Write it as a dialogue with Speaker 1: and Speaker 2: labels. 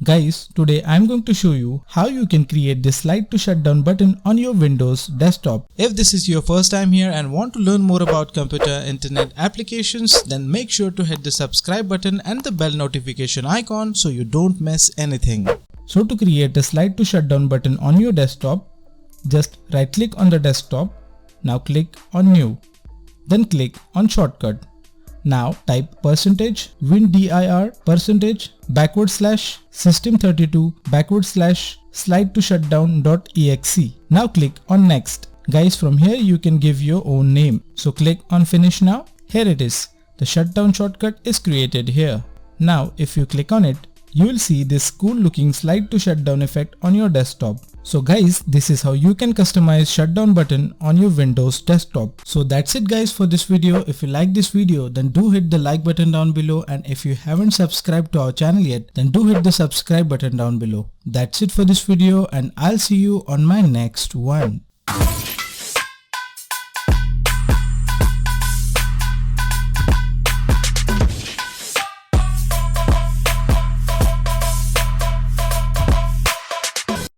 Speaker 1: Guys, today I'm going to show you how you can create this slide to shutdown button on your Windows desktop. If this is your first time here and want to learn more about computer internet applications, then make sure to hit the subscribe button and the bell notification icon so you don't miss anything. So to create a slide to shutdown button on your desktop, just right click on the desktop. Now click on new. Then click on shortcut. Now type %windir /system32 /slide to shutdown.exe. Now click on next. Guys, from here you can give your own name. So click on finish now. Here it is. The shutdown shortcut is created here. Now if you click on it, you will see this cool looking slide to shutdown effect on your desktop. So guys, this is how you can customize shutdown button on your Windows desktop. So that's it guys for this video. If you like this video, then do hit the like button down below, and if you haven't subscribed to our channel yet, then do hit the subscribe button down below. That's it for this video, and I'll see you on my next one.